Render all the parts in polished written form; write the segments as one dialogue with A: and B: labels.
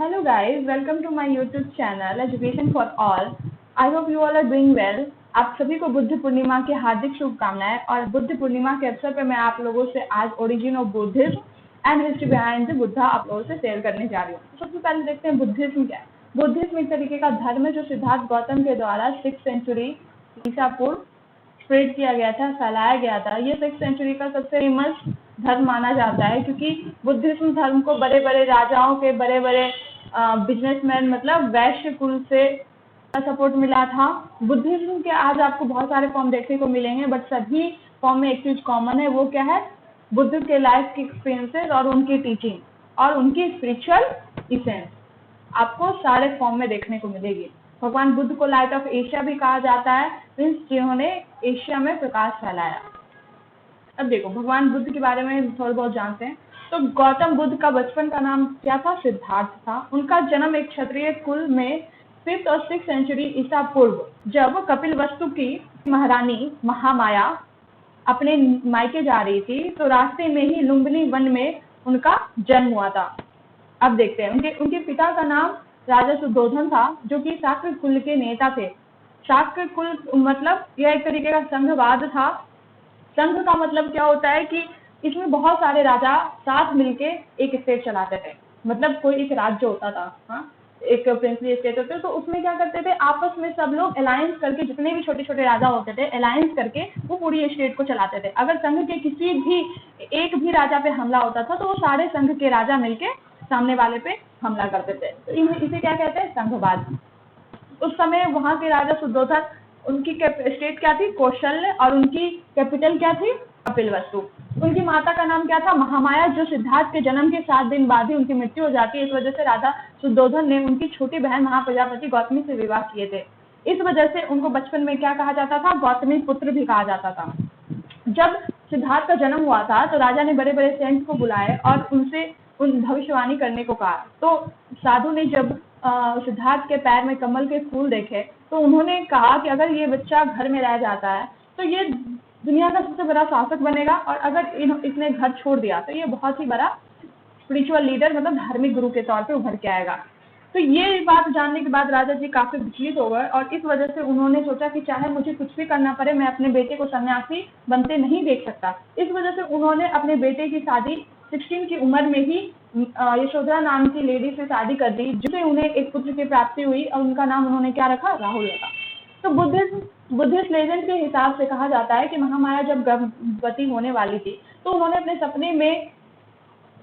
A: Hello guys, welcome to my YouTube channel Education for All. I hope you all are doing well. आप सभी को बुद्ध पूर्णिमा की हार्दिक शुभकामनाएं और बुद्ध पूर्णिमा के अवसर पर मैं आप लोगों से आज origin of Buddhism and history behind the Buddha आप लोगों से शेयर करने जा रही हूँ। सबसे पहले देखते हैं बुद्धिज्म क्या है। बुद्धिज्म एक तरीके का धर्म है जो सिद्धार्थ गौतम के द्वारा 6th सेंचुरी ईसा पूर्व स्प्रेड किया गया था, फैलाया गया था। ये 6th सेंचुरी का सबसे फेमस धर्म माना जाता है क्योंकि बुद्धिज्म धर्म को बड़े बड़े राजाओं के बड़े बड़े बिजनेसमैन मतलब वैश्य कुल से सपोर्ट मिला था। बुद्धिज्म के आज आपको बहुत सारे फॉर्म देखने को मिलेंगे, बट सभी फॉर्म में एक चीज कॉमन है, वो क्या है? बुद्ध के लाइफ के एक्सपीरियंसेस और उनकी टीचिंग और उनकी स्पिरिचुअल इसेंस आपको सारे फॉर्म में देखने को मिलेगी। भगवान बुद्ध को लाइट ऑफ एशिया भी कहा जाता है, मीन्स जिन्होंने एशिया में प्रकाश फैलाया। अब देखो भगवान बुद्ध के बारे में थोड़ा बहुत जानते हैं। तो गौतम बुद्ध का बचपन का नाम क्या था? सिद्धार्थ था। उनका जन्म एक क्षत्रिय कुल में 5th और 6th सेंचुरी ईसा पूर्व, जब कपिलवस्तु की महारानी महामाया अपने मायके जा रही थी तो रास्ते में ही लुम्बिनी वन में उनका जन्म हुआ था। अब देखते हैं उनके पिता का नाम राजा सुद्धोधन था, जो कि शाक्य कुल के नेता थे। शाक्य कुल मतलब यह एक तरीके का संघवाद था। संघ का मतलब क्या होता है कि इसमें बहुत सारे राजा साथ मिलके एक स्टेट चलाते थे, मतलब कोई एक राज्य होता था, हाँ, एक प्रिंसली स्टेट होते तो उसमें क्या करते थे, आपस में सब लोग अलायंस करके, जितने भी छोटे छोटे राजा होते थे अलायंस करके वो पूरी स्टेट को चलाते थे। अगर संघ के किसी भी एक भी राजा पे हमला होता था तो वो सारे संघ के राजा मिलके सामने वाले पे हमला करते थे। तो इसे क्या कहते हैं? संघवाद। उस समय वहां के राजा शुद्धोधन, उनकी स्टेट क्या थी? कौशल्य, और उनकी कैपिटल क्या थी? कपिलवस्तु। उनकी माता का नाम क्या था? महामाया, जो सिद्धार्थ के जन्म के 7 दिन बाद ही उनकी मृत्यु हो जाती है। इस वजह से राजा शुद्धोधन ने उनकी छोटी बहन महाप्रजापति गौतमी से विवाह किए थे। इस वजह से उनको बचपन में क्या कहा जाता था? गौतमी पुत्र भी कहा जाता था। जब सिद्धार्थ का जन्म हुआ था तो राजा ने बड़े बड़े सेंट्स को बुलाए और उनसे उन भविष्यवाणी करने को कहा। तो साधु ने जब सिद्धार्थ के पैर में कमल के फूल देखे तो उन्होंने कहा कि अगर ये बच्चा घर में रह जाता है तो ये दुनिया का सबसे बड़ा शासक बनेगा, और अगर इसने घर छोड़ दिया तो ये बहुत ही बड़ा स्पिरिचुअल लीडर मतलब धार्मिक गुरु के तौर पे उभर के आएगा। तो ये बात जानने के बाद राजा जी काफी विचलित हो गए और इस वजह से उन्होंने सोचा कि चाहे मुझे कुछ भी करना पड़े, मैं अपने बेटे को सन्यासी बनते नहीं देख सकता। इस वजह से उन्होंने अपने बेटे की शादी 16 की उम्र में ही यशोधरा नाम की लेडी से शादी कर दी, जिससे उन्हें एक पुत्र की प्राप्ति हुई और उनका नाम उन्होंने क्या रखा? राहुल रखा। तो बुद्धिस्ट लेजेंड के हिसाब से कहा जाता है कि महामाया जब गर्भवती होने वाली थी तो उन्होंने अपने सपने में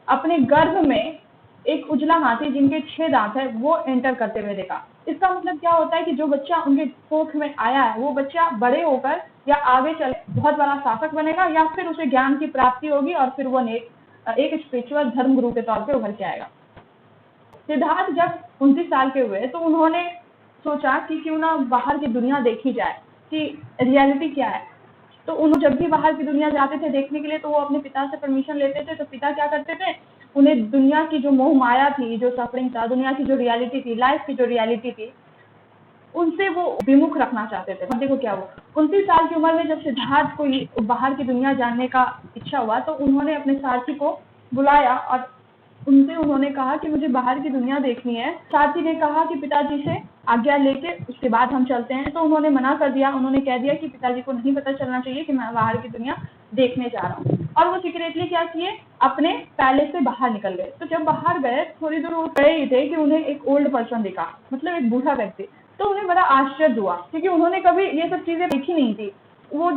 A: अपने गर्भ में एक उजला हाथी जिनके 6 दांत है वो एंटर करते हुए देखा। इसका मतलब क्या होता है कि जो बच्चा उनके कोख में आया है वो बच्चा बड़े होकर या आगे चले बहुत बड़ा शासक बनेगा, या फिर उसे ज्ञान की प्राप्ति होगी और फिर वो एक स्पिरिचुअल धर्म गुरु के तौर पे उभर के आएगा। सिद्धार्थ जब 29 साल के हुए तो उन्होंने सोचा कि क्यों ना बाहर की दुनिया देखी जाए कि रियलिटी क्या है। तो उन्होंने जब भी बाहर की दुनिया जाते थे देखने के लिए तो वो अपने पिता से परमिशन लेते थे। तो पिता क्या करते थे, उन्हें दुनिया की जो मोह माया थी, जो सफरिंग था, दुनिया की जो रियलिटी थी, लाइफ की जो रियलिटी थी, उनसे वो विमुख रखना चाहते थे। अब देखो क्या हुआ, 29 साल की उम्र में जब सिद्धार्थ को बाहर की दुनिया जानने का इच्छा हुआ तो उन्होंने अपने सारथी को बुलाया और उनसे उन्होंने कहा कि मुझे बाहर की दुनिया देखनी है। सारथी ने कहा कि पिताजी से आज्ञा लेके उसके बाद हम चलते हैं। तो उन्होंने मना कर दिया। उन्होंने कह दिया कि पिताजी को नहीं पता चलना चाहिए कि मैं बाहर की दुनिया देखने जा रहा हूँ। और वो सीक्रेटली क्या किए, अपने पैलेस से बाहर निकल गए। तो जब बाहर गए थोड़ी दूर वो गए ही थे कि उन्हें एक ओल्ड पर्सन दिखा, मतलब एक बूढ़ा व्यक्ति। तो उन्हें बड़ा आश्चर्य हुआ क्योंकि उन्होंने कभी ये सब चीजें देखी नहीं थी। वो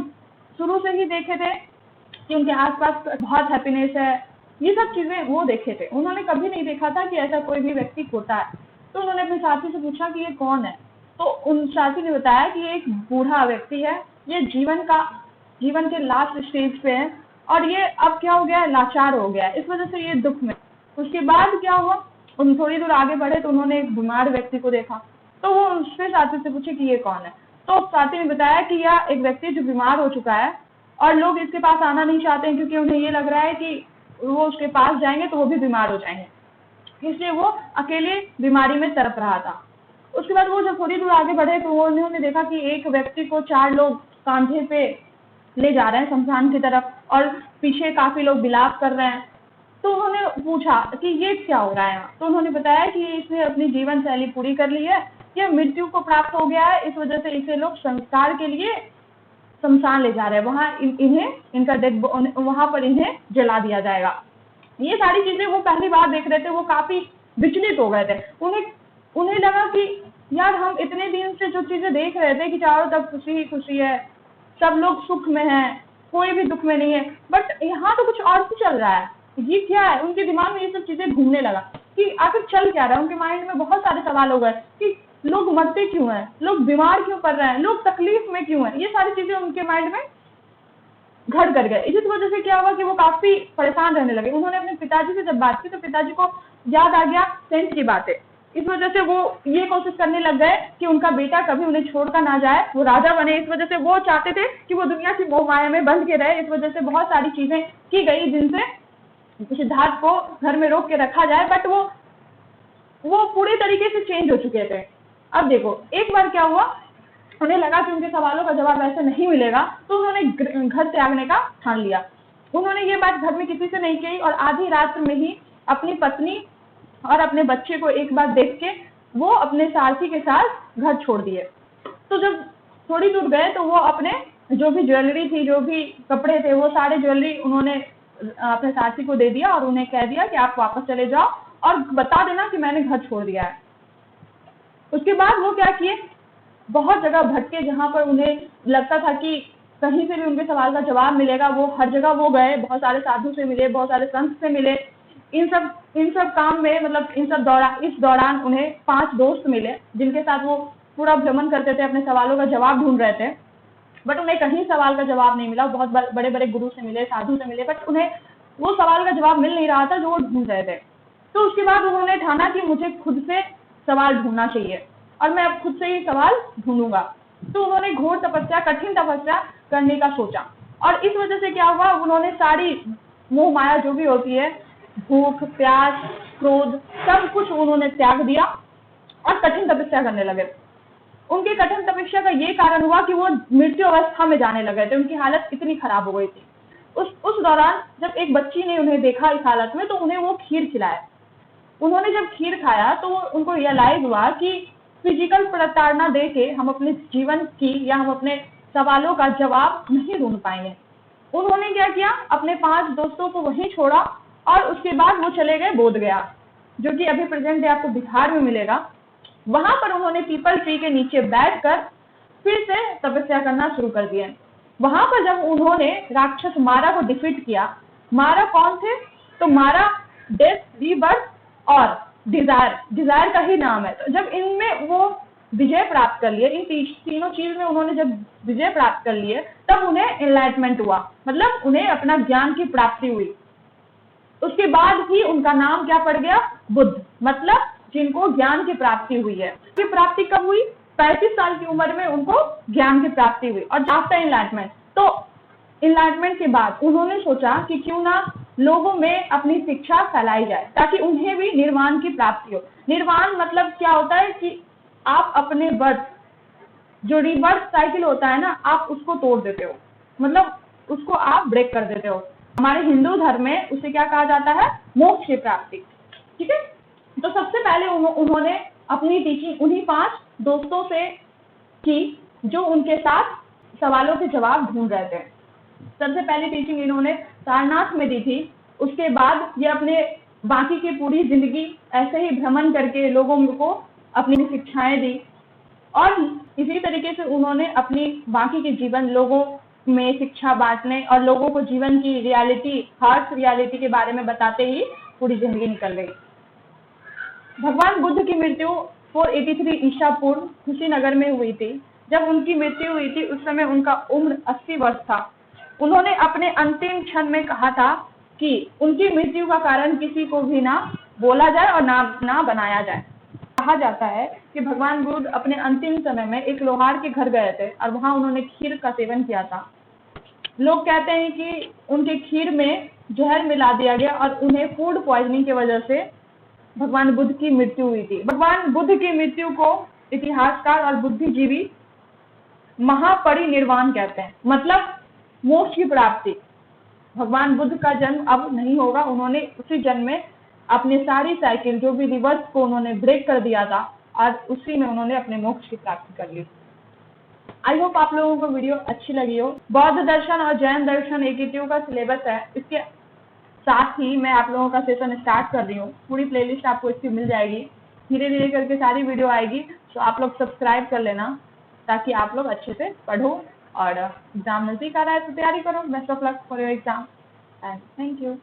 A: शुरू से ही देखे थे कि उनके आसपास बहुत हैप्पीनेस है, ये सब चीजें वो देखे थे। उन्होंने कभी नहीं देखा था कि ऐसा कोई भी व्यक्ति होता है। तो उन्होंने अपने साथी से पूछा कि ये कौन है। तो उन साथी ने बताया कि ये एक बूढ़ा व्यक्ति है, ये जीवन के लास्ट स्टेज पे है और ये अब क्या हो गया है, लाचार हो गया है, इस वजह से ये दुख में। उसके बाद क्या हुआ, उन थोड़ी दूर आगे बढ़े तो उन्होंने एक बीमार व्यक्ति को देखा। तो वो उससे साथी से पूछे कि ये कौन है। तो साथी ने बताया कि यह एक व्यक्ति जो बीमार हो चुका है और लोग इसके पास आना नहीं चाहते हैं क्योंकि उन्हें ये लग रहा है कि वो उसके पास जाएंगे तो वो भी बीमार हो जाएंगे, इसलिए वो अकेले बीमारी में तड़प रहा था। उसके बाद वो जब थोड़ी दूर आगे बढ़े तो उन्होंने देखा कि एक व्यक्ति को 4 लोग कांधे पे ले जा रहे हैं शमशान की तरफ और पीछे काफी लोग विलाप कर रहे हैं। तो उन्होंने पूछा कि ये क्या हो रहा है यहाँ। तो उन्होंने बताया कि इसने अपनी जीवन शैली पूरी कर ली है, ये मृत्यु को प्राप्त हो गया है, इस वजह से इसे लोग संस्कार के लिए शमशान ले जा रहे हैं, वहां इन्हें इनका डेड वहां पर इन्हें जला दिया जाएगा। ये सारी चीजें वो पहली बार देख रहे थे, वो काफी विचलित हो गए थे। उन्हें उन्हें लगा कि यार हम इतने दिन से जो चीजें देख रहे थे कि चारों तरफ खुशी ही खुशी है, सब लोग सुख में हैं, कोई भी दुख में नहीं है, बट यहाँ तो कुछ और भी चल रहा है, ये क्या है। उनके दिमाग में ये सब चीजें घूमने लगा कि आखिर चल क्या रहा है। उनके माइंड में बहुत सारे सवाल हो गए कि लोग मरते क्यों हैं, लोग बीमार क्यों पड़ रहे हैं, लोग तकलीफ में क्यों हैं। ये सारी चीजें उनके माइंड में घर कर गए। इसी वजह से क्या हुआ कि वो काफी परेशान रहने लगे। उन्होंने अपने पिताजी से जब बात की तो पिताजी को याद आ गया सेंट की बातें। इस वजह से वो ये कोशिश करने लग गए कि उनका बेटा कभी उन्हें छोड़कर ना जाए, वो राजा बने। इस वजह से वो चाहते थे कि वो दुनिया की मोह माया में बंध के रहे। इस वजह से बहुत सारी चीजें की गई जिनसे सिद्धार्थ को घर में रोक के रखा जाए, बट वो पूरे तरीके से चेंज हो चुके थे। अब देखो, एक बार क्या हुआ, उन्हें लगा कि उनके सवालों का जवाब ऐसे नहीं मिलेगा, तो उन्होंने घर त्यागने का ठान लिया। उन्होंने ये बात घर में किसी से नहीं कही और आधी रात में ही अपनी पत्नी और अपने बच्चे को एक बार देख के वो अपने सारथी के साथ घर छोड़ दिए। तो जब थोड़ी दूर गए तो वो अपने जो भी ज्वेलरी थी, जो भी कपड़े थे, वो सारे ज्वेलरी उन्होंने अपने सारथी को दे दिया और उन्हें कह दिया कि आप वापस चले जाओ और बता देना कि मैंने घर छोड़ दिया है। उसके बाद वो क्या किए, बहुत जगह भटके, जहां पर उन्हें लगता था कि कहीं से भी उनके सवाल का जवाब मिलेगा। वो हर जगह वो गए, बहुत सारे साधु से मिले, बहुत सारे संत से मिले। इन सब काम में, मतलब इस दौरान उन्हें 5 दोस्त मिले जिनके साथ वो पूरा भ्रमण करते थे, अपने सवालों का जवाब ढूंढ रहे थे, बट उन्हें कहीं सवाल का जवाब नहीं मिला। बहुत बड़े बड़े गुरु से मिले, साधु से मिले, बट उन्हें वो सवाल का जवाब मिल नहीं रहा था जो वो ढूंढ रहे थे। तो उसके बाद उन्होंने ठाना कि मुझे खुद से सवाल ढूंढना चाहिए और मैं अब खुद से ही सवाल ढूंढूंगा। तो उन्होंने घोर तपस्या, कठिन तपस्या करने का सोचा और इस वजह से क्या हुआ, उन्होंने सारी मोह माया जो भी होती है, भूख, प्यास, क्रोध, सब कुछ उन्होंने त्याग दिया और कठिन तपस्या करने लगे। उनकी कठिन तपस्या का ये कारण हुआ कि वो मृत्यु अवस्था में जाने लगे थे, उनकी हालत इतनी खराब हो गई थी। उस दौरान जब एक बच्ची ने उन्हें देखा इस हालत में, तो उन्हें वो खीर खिलाया। उन्होंने जब खीर खाया तो उनको रियलाइज हुआ कि फिजिकल प्रताड़ना दे के हम अपने जीवन की या हम अपने सवालों का जवाब नहीं ढूंढ पाएंगे। उन्होंने क्या किया, अपने 5 दोस्तों को वहीं छोड़ा और उसके बाद वो चले गए बोध गया, जो कि अभी प्रेजेंट डे आपको बिहार में मिलेगा। वहां पर उन्होंने पीपल ट्री के नीचे बैठकर फिर से तपस्या करना शुरू कर दिया। वहां पर जब उन्होंने राक्षस मारा को डिफीट किया, मारा कौन थे, तो मारा डेथ, रीबर्थ और डिजायर का ही नाम है। तो जब इनमें वो विजय प्राप्त कर लिए, इन तीनों चीज में उन्होंने जब विजय प्राप्त कर लिए, तब उन्हें एनलाइटमेंट हुआ, मतलब उन्हें अपना ज्ञान की प्राप्ति हुई। उसके बाद ही उनका नाम क्या पड़ गया, बुद्ध, मतलब जिनको ज्ञान की प्राप्ति हुई है। की प्राप्ति कब हुई, 35 साल की उम्र में उनको ज्ञान की प्राप्ति हुई। और आफ्टर एनलाइटमेंट, तो एनलाइटमेंट के बाद उन्होंने सोचा कि क्यों ना लोगों में अपनी शिक्षा फैलाई जाए ताकि उन्हें भी निर्वाण की प्राप्ति हो। निर्वाण मतलब क्या होता है कि आप अपने बर्थ, जो रीबर्थ साइकिल होता है ना, आप उसको तोड़ देते हो, मतलब उसको आप ब्रेक कर देते हो। हमारे हिंदू धर्म में उसे क्या कहा जाता है, मोक्ष की प्राप्ति। ठीक है, तो सबसे पहले उन्होंने अपनी टीचिंग उन्हीं 5 दोस्तों से की जो उनके साथ सवालों के जवाब ढूंढ रहे थे। सबसे पहली टीचिंग इन्होंने सारनाथ में दी थी। उसके बाद ये अपने बाकी की पूरी जिंदगी ऐसे ही भ्रमण करके लोगों को अपनी शिक्षाएं दी और इसी तरीके से उन्होंने अपनी बाकी के जीवन लोगों में शिक्षा बांटने और लोगों को जीवन की रियलिटी, हार्श रियलिटी के बारे में बताते ही पूरी जिंदगी निकल गई। भगवान बुद्ध की मृत्यु 483 ईसा पूर्व कुशीनगर में हुई थी। जब उनकी मृत्यु हुई थी उस समय उनका उम्र 80 वर्ष था। उन्होंने अपने अंतिम क्षण में कहा था कि उनकी मृत्यु का कारण किसी को भी ना बोला जाए और ना बनाया जाए। कहा जाता है कि भगवान बुद्ध अपने अंतिम समय में एक लोहार के घर गए थे और वहां उन्होंने खीर का सेवन किया था। लोग कहते हैं कि उनके खीर में जहर मिला दिया गया और उन्हें फूड पॉइजनिंग की वजह से भगवान बुद्ध की मृत्यु हुई थी। भगवान बुद्ध की मृत्यु को इतिहासकार और बुद्धिजीवी महापरिनिर्वाण कहते हैं, मतलब मोक्ष की प्राप्ति। भगवान बुद्ध का जन्म अब नहीं होगा, उन्होंने उसी जन्म में अपनी सारी साइकिल जो भी रिवर्स को उन्होंने ब्रेक कर दिया था, आज उसी में उन्होंने अपने मोक्ष की प्राप्ति कर ली। आई होप आप लोगों को वीडियो अच्छी लगी हो। बौद्ध दर्शन और जैन दर्शन AKTU का सिलेबस है, इसके साथ ही मैं आप लोगों का सेशन स्टार्ट कर रही हूँ। पूरी प्लेलिस्ट आपको इसकी मिल जाएगी, धीरे धीरे करके सारी वीडियो आएगी, तो आप लोग सब्सक्राइब कर लेना ताकि आप लोग अच्छे से पढ़ो और एग्जाम नजदीक आ रहा है तो तैयारी करो। Best of luck for your exam and thank you.